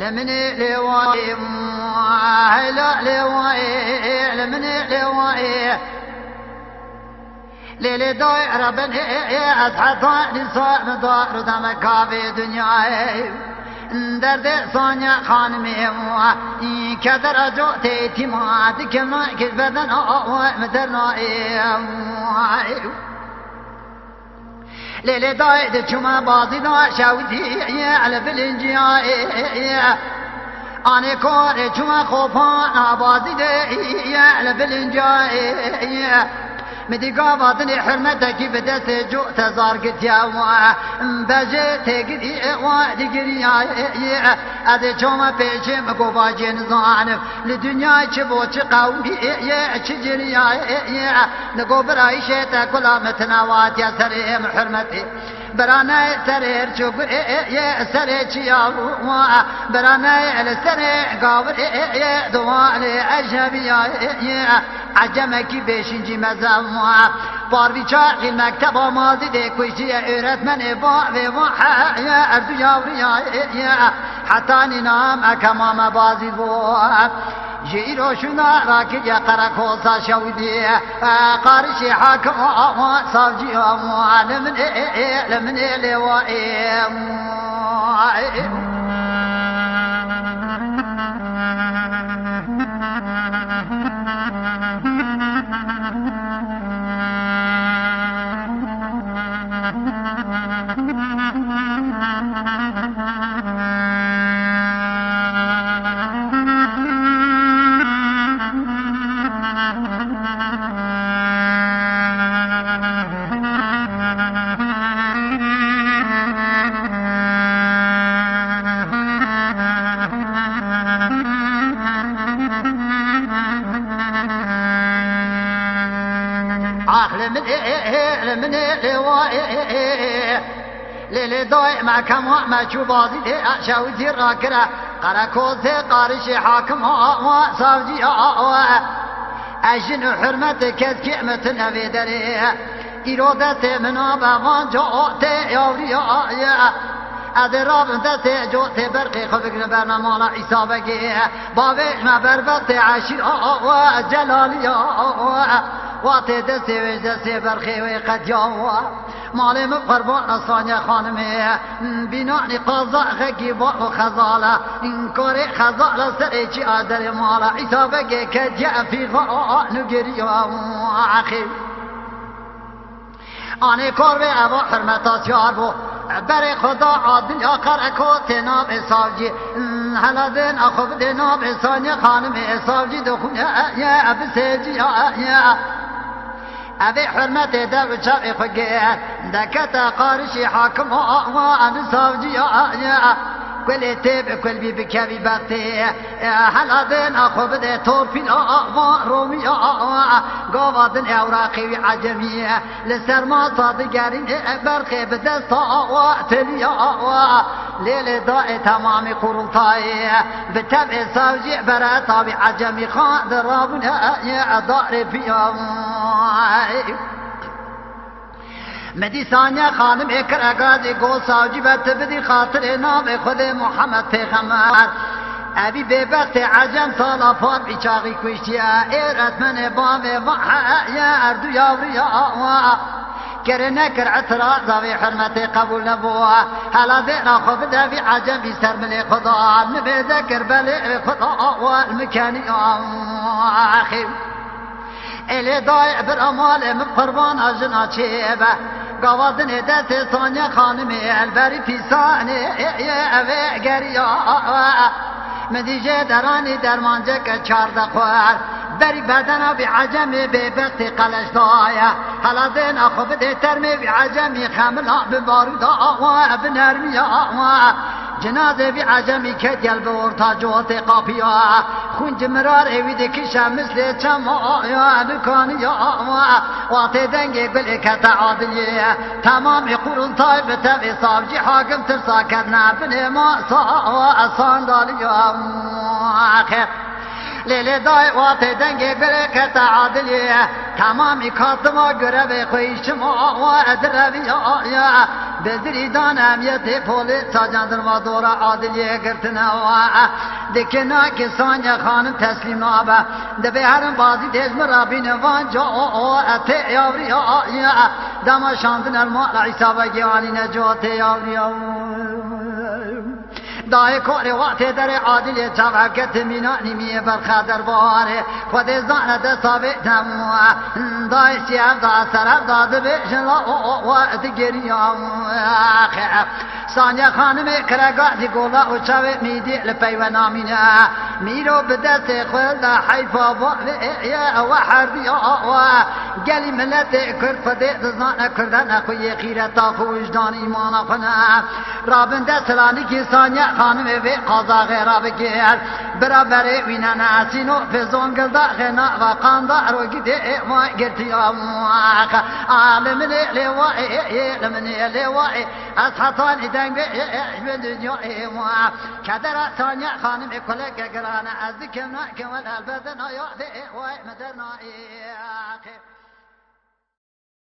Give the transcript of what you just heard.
لمني لواي لا لواي لمني لواي ليلي دايرة بني أسحطاني صار دار دمك في دنياي درد صانع خانمي كدر أجوتي تيمات كما كذبدن مدرناي ليلي دايد شما بازي دا شاودي على بلنجياي أنا كوري شما خوفان بازي دي على بلنجياي مدي قابضني حرمتك بدأت جو تزارقت يا بجيتك دي وادي قرياي أدي شما بيشي مقوباجين زانف لدنيا شبوش قومي شجرياي نقوب رايشيتا كلا متناوات يا سريم حرمتي برانا سرير شوف يا سرير يا برانا السرير قابر يا دوالي أجنبي يا عجمك بيشنجي مزامع باربي شاقي المكتب ماضي دي كويشي öğretmeni بابي وحا يا أردو يا حتى ننام أكمام بازي بواب جيرو شنا راكي يا قرقوصا شودي قارشي حاكم صافجي لمن لوائي من لوائي ليلي ضايع مع كم ما شو بازي شاوتي راكرة قرقوزي قارشي حاكم صافجي أجن حرمتك كلمة نبي دري إرادتي من أبغان جوتي يا أدراب دستي جوتي برقي خبك نبرنا مالا إصابك بابي ما بربطي عشير وجلالي واتي دستي وجدستي برخي وقد يوا مالي مقربان صانيا خانمي بناني قضاء غقيبا وخزالة انكوري خزالة سريكي آدري مالا إصابك كجاء في غاء نقري وعخي آني كوربي أبو حرمتا سيار بو بري خدا عادل آخر اكوت ناب إصابجي هلا دين أخوف دين ناب إصانيا خانمي إصابجي دخون يا أبي سيجي يا أبي حرمتي دو شرعي فقيه دكتا قارشي حاكم وأنا صافجي يا كل تيب كل بي بكابي باتي هلا دين أخو بدي طور في رومي قوادن أوراقي عجمي لسر ما صادقارين برخي بدست واتلي ليلي ضائي تمامي قرلطاي بتبع صافجي براتا بعجمي خان درابنا يا ضاري في مدي ثانية خانم اكر اقاضي قو ساوجي بتبدي خاطر نام خود محمد پیغمبر ابي ببخت عجم صلافات بچاقي كوشتيا ايرت من بام يا اردو يا كر نكر اعتراض ذوي حرمتي قبول نبوه هلا ذينا خف ذوي عجم بسر من خدا نبي ذكر بلي خدا والمكان اخي اللي ضايع بالاموال من قربان اجنا شيبه قوادن دست ثانیه خانمی البری پیسانه اوه گریا مدیجه درانی درمانجه که چارده خوار بری بدنا بی عجمی بی بخت قلش دایا حالا دین خوب ده ترمی بی عجمی خملا ببارود آوا بنرمی آوا جنازه بی عجمی که گل به ورتا جوت قاپیا خونج مرار اوی دکشم مثل چم آیا دکانی یا آوا واتی دنگی گل کتا عادلیه تمام قرون طایب تبی صابجی حاکم ترسا کرنا بنی ما ساندالی آخر لیلی دای واتی دنگی گل کتا عادلیه تمامی کاتما گره خویشما و ادروی آیا بزری دانم یه پولی ساجاندر و دورا عادلیه گرتنا و دکنا کسان خانم تسلیم نابه دبی هرم بازی دیز مرابین وان جا اتی یاوری آیا دما شاندن المال عیسا و گیوانی نجات یاوری دای کار وقت در عادل چاوکت مینانی میه برخدر باره خود زانه دستابه تموه دای سیف دا سرف داده بشلا وقت گریام سانیا خانم کرگاتی گولا و چاوه میدی لپیو نامینه میرو به دست خود حیفا و حردی گلی ملت کرد فده دزانه کردن خوی خیرتا خوشدان ایمان خونه رابن دستلانی که سانیا خانم به قضا غیره بگر برابر وینا ناسینو فزون گلدا غنا و قاندا رو گده ما گرتی امواق عالم لوائی لمن لوائی از حطان دنگ به دنیا ما کدر ثانیه خانم کلک گرانه از کم نه کمال البدن یا ده وای مدرنا